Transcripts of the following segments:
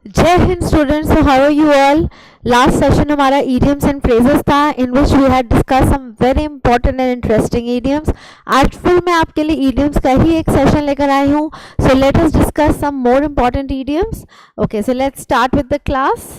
जय Hind students, how are you all. Last session हमारा idioms and phrases था in which we had discuss some very important and interesting idioms। आज फिर मैं आपके लिए idioms का ही एक सेशन लेकर आई हूँ। So let us discuss some more important idioms। Okay, so let's start with the class.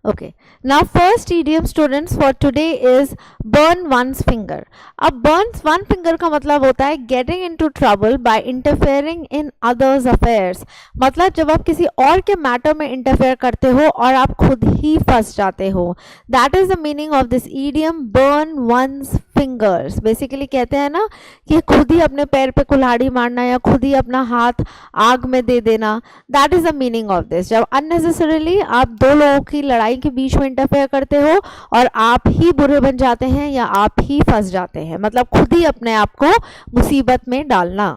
Okay, now first idiom students for today is burn one's finger। अब burn one finger का मतलब होता है getting into trouble by interfering in others affairs। मतलब जब आप किसी और के मैटर में इंटरफेयर करते हो और आप खुद ही फंस जाते हो। That is the meaning of this idiom burn one's fingers। Basically कहते हैं ना कि खुद ही अपने पैर पे कुल्हाड़ी मारना या खुद ही अपना हाथ आग में दे देना। That is the meaning of this। जब unnecessarily आप दो लोगों की लड़ाई के बीच में इंटरफेयर करते हो और आप ही बुरे बन जाते हैं या आप ही फंस जाते हैं, मतलब खुद ही अपने आप को मुसीबत में डालना।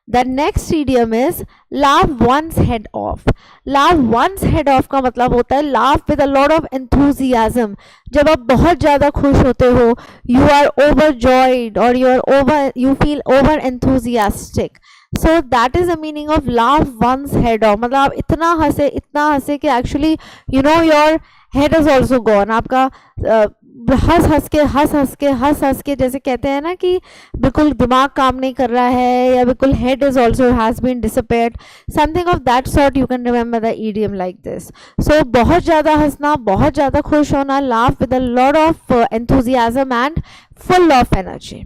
The next idiom is laugh one's head off। laugh one's head off का मतलब होता है laugh with a lot of enthusiasm। जब आप बहुत ज़्यादा खुश होते हो, you are overjoyed or you feel over enthusiastic। So that is the meaning of laugh one's head off। मतलब आप इतना हंसे कि actually you know your head is also gone। आपका हंस के जैसे कहते हैं ना कि बिल्कुल दिमाग काम नहीं कर रहा है या बिल्कुल head is also has been disappeared, something of that sort you can remember the idiom like this। so बहुत ज़्यादा हंसना, बहुत ज़्यादा खुश होना, laugh with a lot of enthusiasm and full of energy।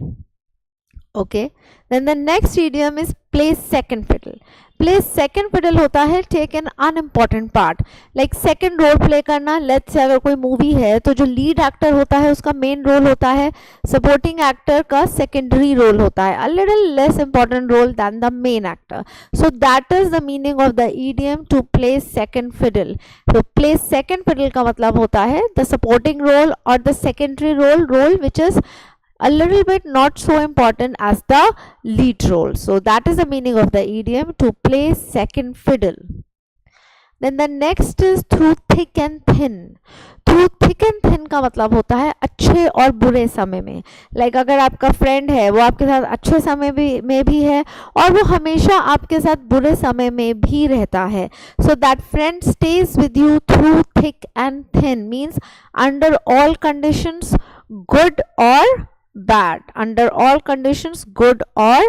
okay, then the next idiom is play second fiddle। Play second fiddle होता है take an unimportant part, like second role play करना। लेट्स से अगर कोई movie है तो जो lead actor होता है उसका मेन रोल होता है, सपोर्टिंग एक्टर का सेकेंडरी रोल होता है, a little less important role than the main actor. So that is the meaning of the idiom to play second fiddle. तो प्ले सेकेंड फिडल का मतलब होता है द सपोर्टिंग रोल और the secondary role which is a little bit not so important as the lead role। so that is the meaning of the idiom to play second fiddle। then the next is through thick and thin। through thick and thin का मतलब होता है अच्छे और बुरे समय में। like अगर आपका फ्रेंड है वो आपके साथ अच्छे समय में भी है और वो हमेशा आपके साथ बुरे समय में भी रहता है। so that friend stays with you through thick and thin means under all conditions, good or bad, under all conditions good और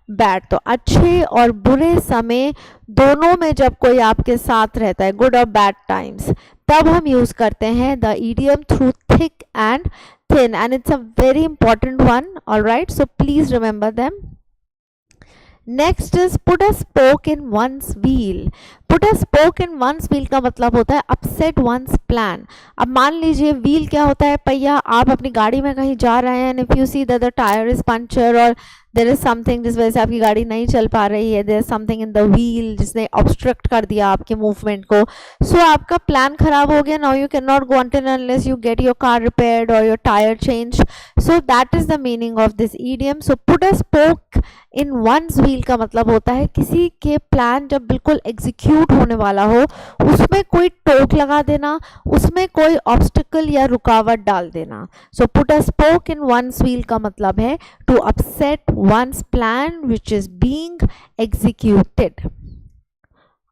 बैड। तो अच्छे और बुरे समय दोनों में जब कोई आपके साथ रहता है, गुड और बैड टाइम्स, तब हम यूज करते हैं the idiom through thick and thin and it's a very important one. Alright, so please remember them. Next is put a spoke in one's wheel. Put a spoke in one's wheel का मतलब होता है upset once plan. अब मान लीजिए wheel क्या होता है, पहिया। आप अपनी गाड़ी में कहीं जा रहे हैं, if you see that the tyre is puncture और देयर इज समथिंग जिस वजह से आपकी गाड़ी नहीं चल पा रही है, there is something in the wheel जिसने ऑब्स्ट्रक्ट कर दिया आपके मूवमेंट को। सो आपका प्लान खराब हो गया, now you can not go until unless you get your car repaired और your tyre change. So that is the meaning of this idiom. So put a spoke in one's wheel का मतलब होता है किसी के प्लान जब बिल्कुल execute होने वाला हो उसमें कोई टोक लगा देना, उसमें कोई ऑब्स्टिकल या रुकावट डाल देना। So put a spoke in one's wheel का मतलब है to upset one's plan which is being executed।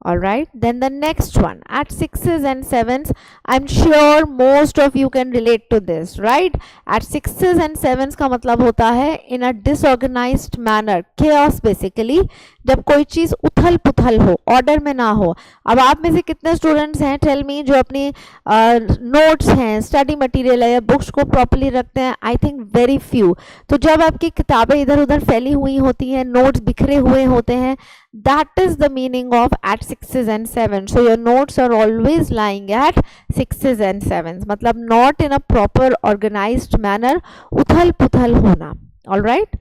all right, then the next one at 6s and 7s, I'm sure most of you can relate to this, right? at 6s and 7s का मतलब होता है in a disorganized manner, chaos basically। जब कोई चीज उथल पुथल हो, ऑर्डर में ना हो। अब आप में से कितने स्टूडेंट्स हैं, टेल मी, जो अपनी नोट्स हैं, स्टडी मटेरियल है या बुक्स को प्रॉपर्ली रखते हैं? I think very few. तो जब आपकी किताबें इधर उधर फैली हुई होती हैं, नोट्स बिखरे हुए होते हैं, that is the meaning of at 6s and 7s। so your notes are always lying at 6s and 7s, मतलब not in a proper organized manner, उथल पुथल होना। all right,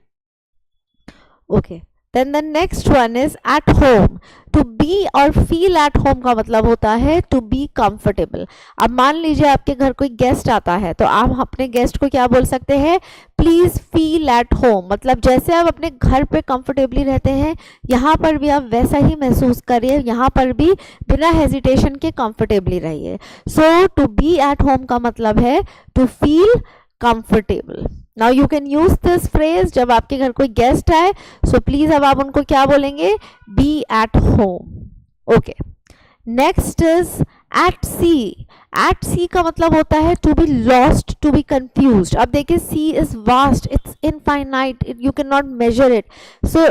okay, then the next one is at home। to be और feel at home का मतलब होता है to be comfortable। अब मान लीजिए आपके घर कोई गेस्ट आता है तो आप अपने गेस्ट को क्या बोल सकते हैं, प्लीज फील एट होम। मतलब जैसे आप अपने घर पे कंफर्टेबली रहते हैं, यहाँ पर भी आप वैसा ही महसूस करिए, यहाँ पर भी बिना हेजिटेशन के कंफर्टेबली रहिए। So to be at home का मतलब है to feel comfortable. Now you can use this phrase जब आपके घर कोई गेस्ट आए। सो प्लीज अब आप उनको क्या बोलेंगे, be at home. Okay, next is at sea. At sea का मतलब होता है to be lost, to be confused. अब देखिए sea is vast, it's infinite, you can not measure it. So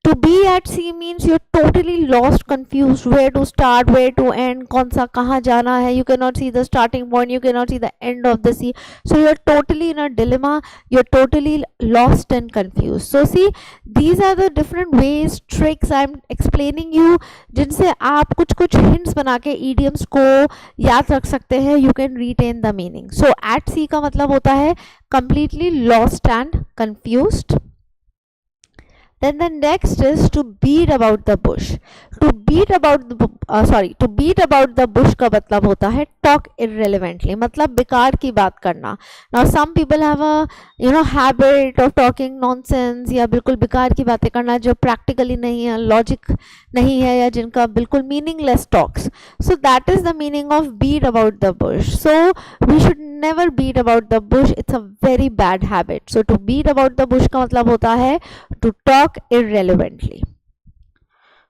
to be at sea means you're totally lost, confused, where to start, where to end, कौन सा कहाँ जाना है, you cannot see the starting point, you cannot see the end of the sea, so you're totally in a dilemma, you're totally lost and confused. So see, these are the different ways, tricks I'm explaining you, जिनसे आप कुछ कुछ hints बना के idioms को याद रख सकते हैं, you can retain the meaning. So at sea का मतलब होता है completely lost and confused. Then the next is to beat about the bush. To beat about the to beat about the bush का मतलब होता है talk irrelevantly, मतलब बेकार की बात करना. Now some people have a habit of talking nonsense, या बिल्कुल बेकार की बातें करना जो practically नहीं है, logic नहीं है, या जिनका बिल्कुल meaningless talks. So that is the meaning of beat about the bush. So we should never beat about the bush, it's a very bad habit. So to beat about the bush का मतलब होता है to talk irrelevantly.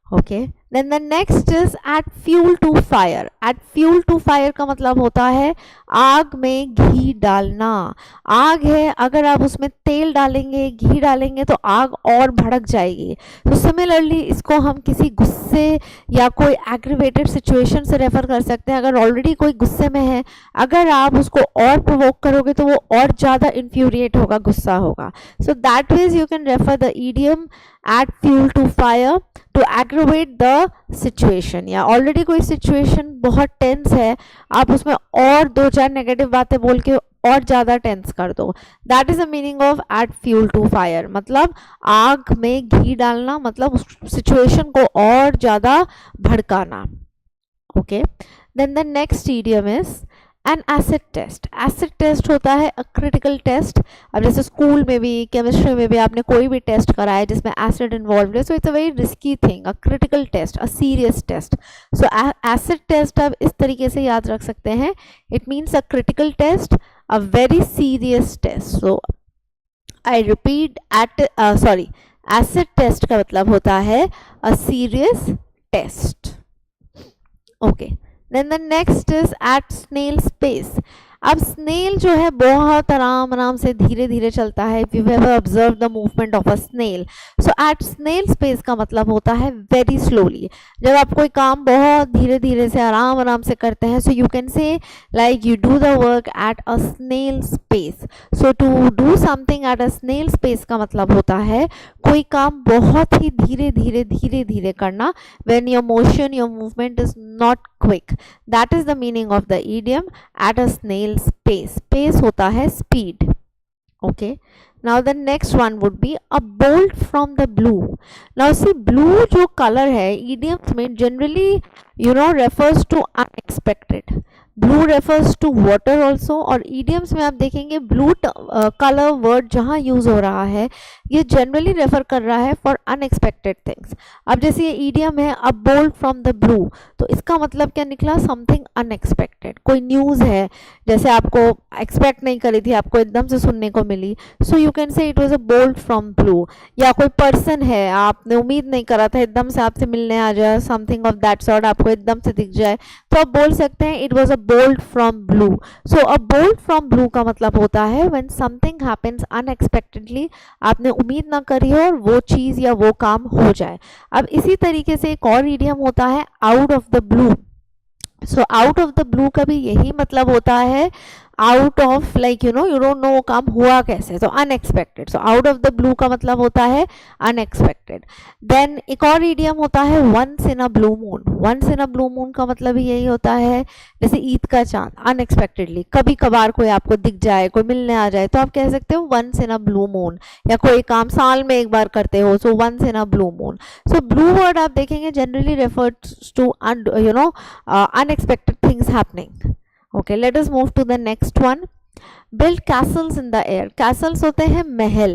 Okay, then the next is add fuel to fire. Add fuel to fire का मतलब होता है आग में घी डालना. आग है, अगर आप उसमें तेल डालेंगे, घी डालेंगे तो आग और भड़क जाएगी. तो सिमिलरली इसको हम किसी गुस्से या कोई एग्रीवेटेड सिचुएशन से रेफर कर सकते हैं. अगर ऑलरेडी कोई गुस्से में है, अगर आप उसको और प्रोवोक करोगे तो वो और ज़्यादा इन्फ्यूरिएट होगा, गुस्सा होगा. So that means you can refer the idiom add fuel to fire to aggravate the situation. या ऑलरेडी कोई सिचुएशन बहुत टेंस है, आप उसमें और दो चार नेगेटिव बातें बोल के और ज़्यादा टेंस कर दो. That is the meaning of add fuel to fire, मतलब आग में घी डालना, मतलब उस सिचुएशन को और ज़्यादा भड़काना. Okay, then the next idiom is an acid test. Acid test होता है अ क्रिटिकल टेस्ट. अब जैसे स्कूल में भी, केमिस्ट्री में भी आपने कोई भी टेस्ट कराया जिसमें एसिड इन्वॉल्व है, so it's a very risky thing, a critical test, a serious test. So acid test आप इस तरीके से याद रख सकते हैं, it means a critical test, a very serious test. So I repeat, acid test का मतलब होता है a serious test. Okay, then the next is at snail pace. अब स्नेल जो है बहुत आराम आराम से धीरे धीरे चलता है. If you have observe the movement of a snail, so at snail space का मतलब होता है वेरी स्लोली. जब आप कोई काम बहुत धीरे धीरे से आराम आराम से करते हैं, so you can say like you do the work at a snail space. So to do something at a snail space का मतलब होता है कोई काम बहुत ही धीरे धीरे धीरे धीरे करना. When your motion, your movement is not quick, that is the meaning of the idiom at a snail space. Pace होता है speed. Okay, now the next one would be a bolt from the blue. Now see, blue जो color है idioms में generally refers to unexpected. Blue refers to water also, और idioms में आप देखेंगे blue colour word जहाँ use हो रहा है ये जनरली रेफर कर रहा है फॉर अनएक्सपेक्टेड थिंग्स. अब जैसे ये ईडियम है अ बोल्ट फ्रॉम द ब्लू, तो इसका मतलब क्या निकला, समथिंग अनएक्सपेक्टेड. कोई न्यूज़ है जैसे आपको एक्सपेक्ट नहीं करी थी, आपको एकदम से सुनने को मिली, so you can say it was a bolt from blue. या कोई पर्सन है, आपने उम्मीद नहीं करा था, एकदम से आपसे मिलने आ जाए, समथिंग ऑफ दैट सॉर्ट, आपको एकदम से दिख जाए, तो आप बोल सकते हैं it was a bolt from blue. So a bolt from blue का मतलब होता है when something happens unexpectedly, आपने उम्मीद ना करी हो और वो चीज़ या वो काम हो जाए. अब इसी तरीके से एक और idiom होता है out of the blue. So out of the blue का भी यही मतलब होता है out of, like you don't know वो काम हुआ कैसे, तो unexpected. So out of the blue का मतलब होता है अनएक्सपेक्टेड. देन एक और इडियम होता है once in a blue moon. Once in a blue moon का मतलब भी यही होता है, जैसे ईद का चांद अनएक्सपेक्टेडली कभी कभार कोई आपको दिख जाए, कोई मिलने आ जाए, तो आप कह सकते हो once in a blue moon. या कोई काम साल में एक बार करते हो, so once in a blue moon. So blue word आप देखेंगे generally refers to unexpected things happening. Okay, let us move to the next one. Build castles in the air. Castles होते हैं महल.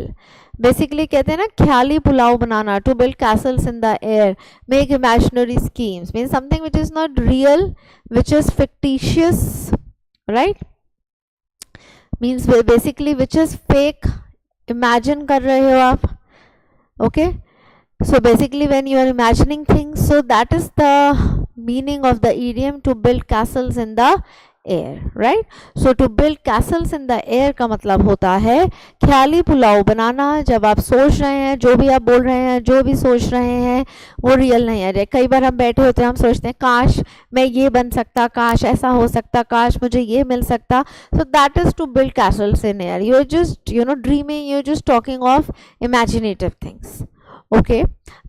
Basically कहते हैं ना ख्याली पुलाव बनाना. To build castles in the air, make imaginary schemes, means something which is not real, which is fictitious, right? Means basically which is fake. Imagine कर रहे हो आप. Okay. So basically when you are imagining things, So that is the meaning of the idiom to build castles in the air, right? So to build castles in the air का मतलब होता है ख्याली पुलाव बनाना। जब आप सोच रहे हैं, जो भी आप बोल रहे हैं, जो भी सोच रहे हैं वो रियल नहीं है। कई बार हम बैठे होते हैं, हम सोचते हैं काश मैं ये बन सकता, काश ऐसा हो सकता, काश मुझे ये मिल सकता। So that is to build castles in air. You're just dreaming, you're just talking of imaginative things. Okay,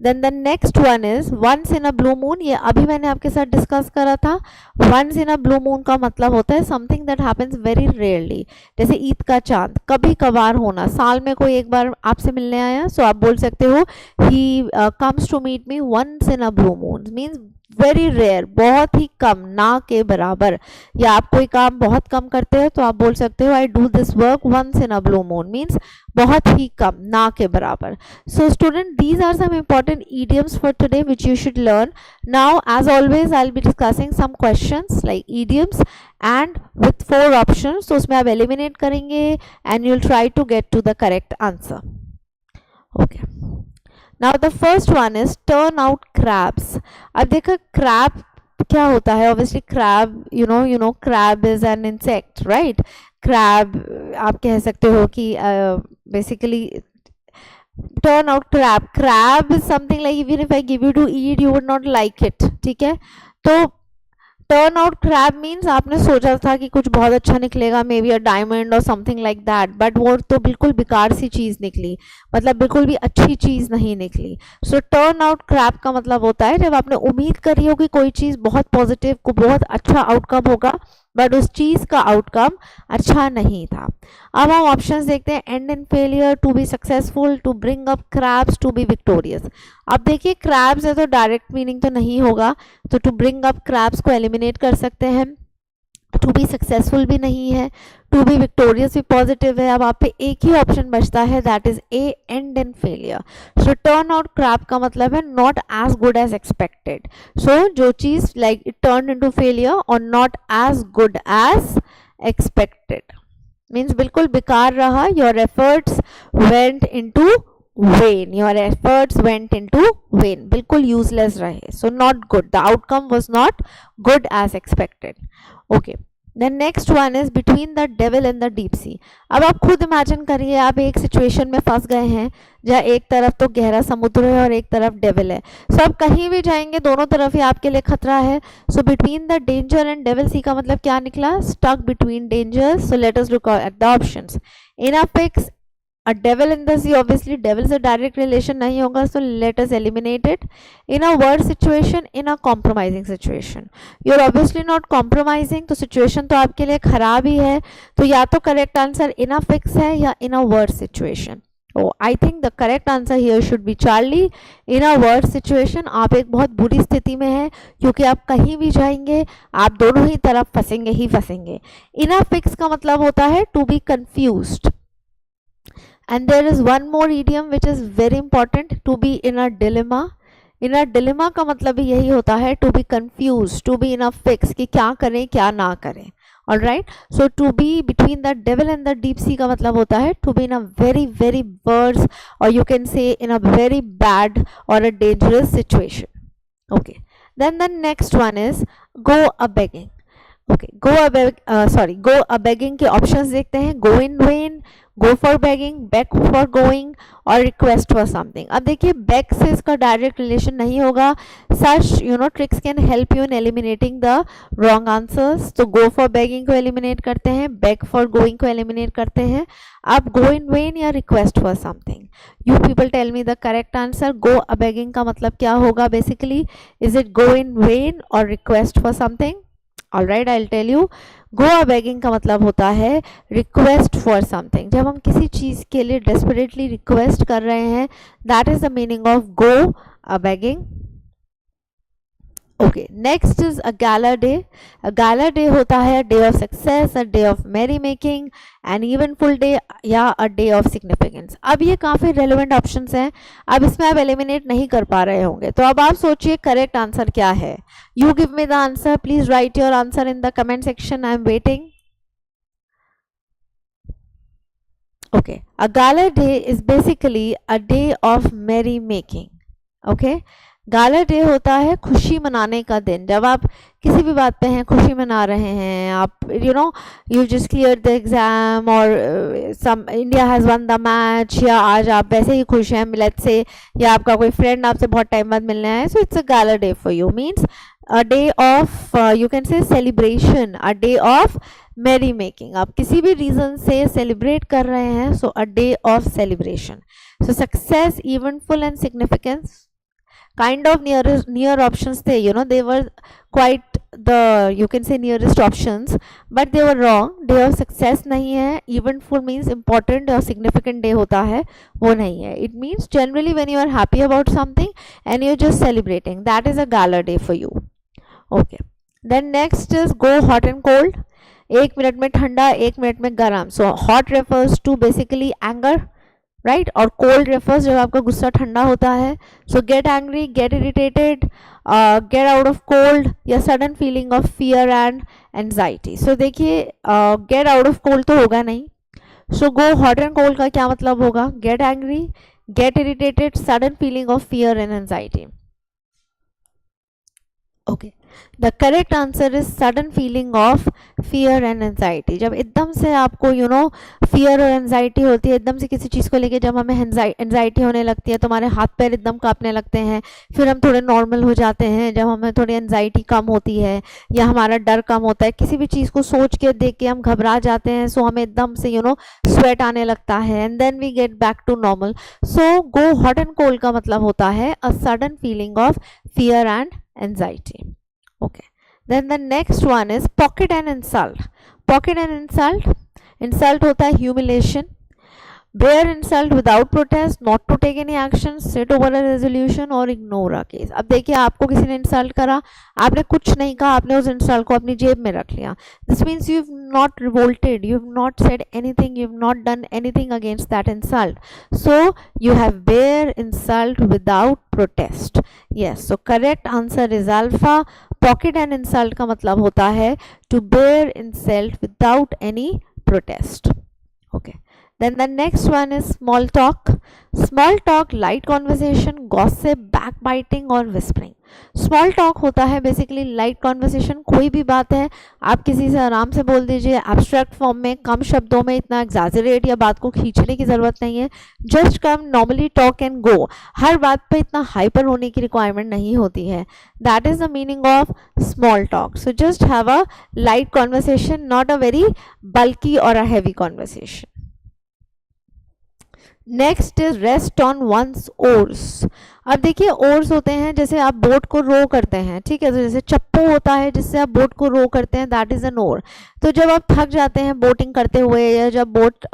then the next one is once in a blue moon. ये अभी मैंने आपके साथ डिस्कस करा था। Once in a blue moon का मतलब होता है something that happens very rarely, जैसे ईद का चांद कभी कभार होना। साल में कोई एक बार आपसे मिलने आया, सो आप बोल सकते हो he comes to meet me once in a blue moon, means very rare, बहुत ही कम, ना के बराबर। या आप कोई काम बहुत कम करते हो तो आप बोल सकते हो I do this work once in a blue moon, means बहुत ही कम, ना के बराबर। So student, these are some important idioms for today which you should learn. Now as always I'll be discussing some questions like idioms and with 4 options. So उसमें आप eliminate करेंगे and you'll try to get to the correct answer. Okay. Now the first one is turn out crabs. अब देखो crab क्या होता है? Obviously crab, you know crab is an insect, right? Crab आप कह सकते हो कि basically turn out crab is something like even if I give you to eat you would not like it, ठीक है? तो टर्न आउट क्रैब मीन्स आपने सोचा था कि कुछ बहुत अच्छा निकलेगा, मे बी अ डायमंड और समथिंग लाइक दैट, बट वो तो बिल्कुल बेकार सी चीज़ निकली, मतलब बिल्कुल भी अच्छी चीज़ नहीं निकली। सो टर्न आउट क्रैब का मतलब होता है जब आपने उम्मीद करी हो कि कोई चीज़ बहुत पॉजिटिव, को बहुत अच्छा आउटकम होगा, बट उस चीज़ का आउटकम अच्छा नहीं था। अब हम ऑप्शंस देखते हैं। And in failure, to be successful, to bring up crabs, to be victorious. अब देखिए क्रैब्स है तो डायरेक्ट मीनिंग तो नहीं होगा, तो टू ब्रिंग अप क्रैब्स को एलिमिनेट कर सकते हैं। टू बी सक्सेसफुल भी नहीं है, टू बी विक्टोरियस भी पॉजिटिव है। अब आप पे एक ही ऑप्शन बचता है, that is a, end in failure. So turn out crab का मतलब है not as good as expected. So जो चीज like it turn into failure और not as good as expected, means बिल्कुल बेकार रहा। Your efforts went into vain, your efforts went into vain, बिल्कुल यूजलेस रहे। So not good, the outcome was not good as expected. Okay, then next one is between the devil and the deep sea. अब आप खुद imagine करिए, आप एक situation में फंस गए हैं जहाँ एक तरफ तो गहरा समुद्र है और एक तरफ डेविल है। सो आप कहीं भी जाएंगे दोनों तरफ ही आपके लिए खतरा है। So between the danger and devil sea का मतलब क्या निकला? Stuck between dangers. So let us look at the options. In a fix, a devil in the sea, obviously devil से direct relation नहीं होगा, so let us eliminate it. In a worse situation, in a compromising situation, you're obviously not compromising, तो situation तो आपके लिए खराब ही है, तो या तो correct answer in a fix है या in a worse situation. Oh, I think the correct answer here should be Charlie. In a worse situation, आप एक बहुत बुरी स्थिति में हैं, क्योंकि आप कहीं भी जाएंगे आप दोनों ही तरफ फंसेंगे ही फंसेंगे। In a fix का मतलब होता है to be confused. And there is one more idiom which is very important, to be in a dilemma. In a dilemma का मतलब भी यही होता है, to be confused, to be in a fix, कि क्या करें क्या ना करें। Alright, so to be between the devil and the deep sea का मतलब होता है to be in a very very worse, or you can say in a very bad or a dangerous situation. Okay, then the next one is go a begging. Okay, go a begging के options देखते हैं। go in vain, go for begging, beg for going और request for something। अब देखिए beg से इसका direct relation नहीं होगा। such tricks can help you in eliminating the wrong answers। तो go for begging को eliminate करते हैं, beg for going को eliminate करते हैं। अब go in vain या request for something, you people tell me the correct answer। go a begging का मतलब क्या होगा basically? is it go in vain or request for something? Alright, I'll tell you. go a begging का मतलब होता है request for something। जब हम किसी चीज़ के लिए desperately request कर रहे हैं, that is the meaning of go a begging। Okay, next is a gala day। a gala day होता है day of success, a day of merry making, an eventful day या a day of significance। अब ये काफ़ी relevant options हैं, अब इसमें आप eliminate नहीं कर पा रहे होंगे, तो अब आप सोचिए correct answer क्या है। You give me the answer, please write your answer in the comment section, I am waiting। Okay, a gala day is basically a day of merry making। Okay, gala day होता है खुशी मनाने का दिन, जब आप किसी भी बात पे हैं, खुशी मना रहे हैं आप, you just clear the exam और some India has won the match, या आज आप वैसे ही खुश हैं लेट्स से, या आपका कोई फ्रेंड आपसे बहुत टाइम बाद मिलने आया, so it's a gala day for you, means a day of you can say celebration, a day of merrymaking, आप किसी भी रीजन से सेलिब्रेट कर रहे हैं, so a day of celebration. So success, eventful and significance, kind of near options थे, they were quite the you can say nearest options, but they were wrong. Day of success नहीं है, eventful means important और significant day होता है, वो नहीं है. It means generally when you are happy about something and you're just celebrating, that is a gala day for you. Okay, then next is go hot and cold. 1 minute में ठंडा, 1 minute में गर्म. So hot refers to basically anger, right, और cold refers जब आपका गुस्सा ठंडा होता है. So get angry, get irritated, get out of cold, या sudden feeling of fear and anxiety. So देखिए गेट आउट ऑफ कोल्ड तो होगा नहीं, so go hot and cold का क्या मतलब होगा, get angry, get irritated, sudden feeling of fear and anxiety. Okay, the correct answer is sudden feeling of fear and anxiety. जब एकदम से आपको फियर और एंजाइटी होती है, एकदम से किसी चीज़ को लेके जब हमें एंजाइटी होने लगती है तो हमारे हाथ पैर एकदम कांपने लगते हैं, फिर हम थोड़े नॉर्मल हो जाते हैं जब हमें थोड़ी एंजाइटी कम होती है या हमारा डर कम होता है, किसी भी चीज़ को सोच के देख के हम घबरा जाते हैं, सो हमें एकदम से स्वेट आने लगता है, and then we get back to normal. So go hot and cold का मतलब होता है a sudden feeling of fear and anxiety. Okay, then the next one is pocket and insult. Pocket and insult होता है humiliation. Bear insult without protest, not to take any action, sit over a resolution or ignore a case. अब देखिए आपको किसी ने insult करा, आपने कुछ नहीं कहा, आपने उस इंसल्ट को अपनी जेब में रख लिया. This means you've not revolted, you've not said anything, you've not done anything against that insult. So you have bear insult without protest. Yes, so correct answer is alpha. Pocket and insult का मतलब होता है to bear insult without any protest. Okay. Then the next one is small talk. Small talk, light conversation, gossip, backbiting और whispering. Small talk होता है basically light conversation, कोई भी बात है आप किसी से आराम से बोल दीजिए, abstract form में, कम शब्दों में, इतना exaggerate या बात को खींचने की ज़रूरत नहीं है, just come normally talk and go. हर बात पे इतना hyper होने की requirement नहीं होती है. That is the meaning of small talk. So just have a light conversation, not a very bulky or a heavy conversation. Next is rest on one's oars. अब देखिए ओर्स होते हैं जैसे आप बोट को रो करते हैं, ठीक है, तो जैसे चप्पू होता है जिससे आप बोट को रो करते हैं, दैट इज एन ओर. तो जब आप थक जाते हैं बोटिंग करते हुए या जब बोट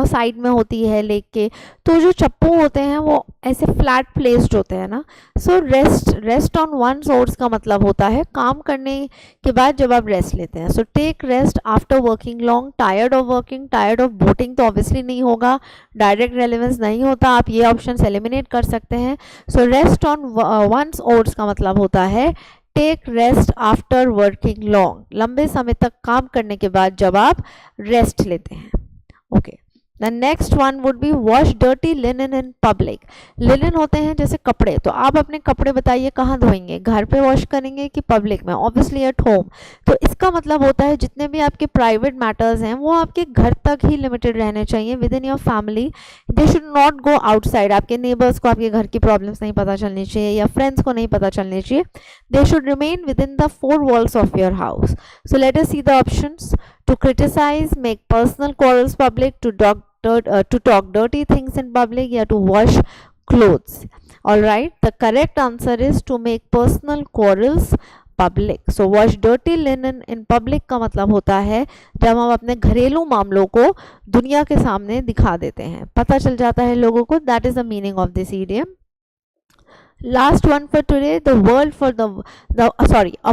साइड में होती है लेक के, तो जो चप्पू होते हैं वो ऐसे फ्लैट प्लेस्ड होते हैं ना. So rest on one's oars का मतलब होता है काम करने के बाद जब आप रेस्ट लेते हैं. So take rest after working long, tired of working, tired of boating तो ऑब्वियसली नहीं होगा, डायरेक्ट रेलेवेंस नहीं होता, आप ये ऑप्शन एलिमिनेट कर सकते हैं. So rest on one's oars का मतलब होता है take rest after working long, लंबे समय तक काम करने के बाद जब आप रेस्ट लेते हैं. Okay, the next one would be wash dirty linen in public. Linen होते हैं जैसे कपड़े, तो आप अपने कपड़े बताइए कहाँ धोएंगे, घर पे वॉश करेंगे कि पब्लिक में, ऑब्वियसली एट होम. तो इसका मतलब होता है जितने भी आपके प्राइवेट मैटर्स हैं वो आपके घर तक ही लिमिटेड रहने चाहिए, with in your family. They should not go outside. आपके नेबर्स को आपके घर की प्रॉब्लम्स नहीं पता चलनी चाहिए या फ्रेंड्स को नहीं पता चलनी चाहिए. They should remain within the 4 walls of your house. So let us see the options. To criticise, make personal quarrels public, to talk dirty things in public, या to wash clothes. All right, the correct answer is to make personal quarrels public. So wash dirty linen in public का मतलब होता है जब हम अपने घरेलू मामलों को दुनिया के सामने दिखा देते हैं, पता चल जाता है लोगों को. That is the meaning of this idiom. Last one for today, a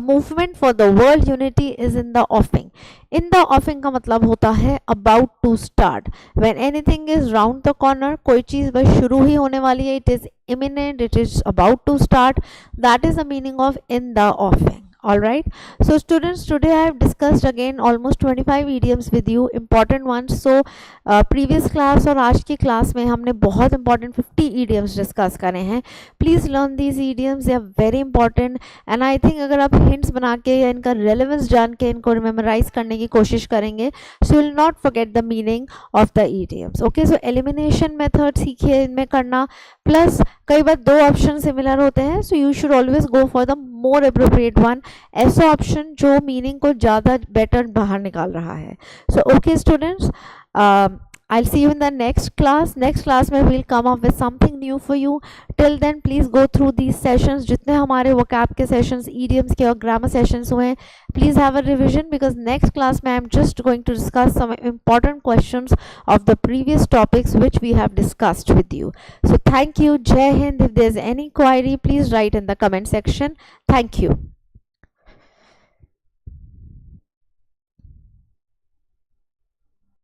movement for the world unity is in the offing. In the offing का मतलब होता है about to start. When anything is round the corner, कोई चीज़ बस शुरू ही होने वाली है, it is imminent, it is about to start. That is the meaning of in the offing. All right, so students, today I have discussed again almost 25 idioms with you, important ones. So previous class और आज की class में हमने बहुत important 50 idioms discuss करे हैं. Please learn these idioms, they are very important. And I think अगर आप hints बना के या इनका relevance जान के इनको मेमोराइज करने की कोशिश करेंगे, so you will not forget the meaning of the idioms. Okay, so elimination method सीखिए इनमें करना, प्लस कई बार दो ऑप्शन सिमिलर होते हैं, so you should always go for the more appropriate one, ऐसा ऑप्शन जो मीनिंग को ज़्यादा बेटर बाहर निकाल रहा है. So okay students, I'll see you in the next class. Next class में we'll come up with something new for you. Till then please go through these sessions. जितने हमारे vocab के sessions, idioms के और grammar sessions हुए हैं, please have a revision, because next class में I'm just going to discuss some important questions of the previous topics which we have discussed with you. So thank you. Jai Hind. If there's any query, please write in the comment section. Thank you.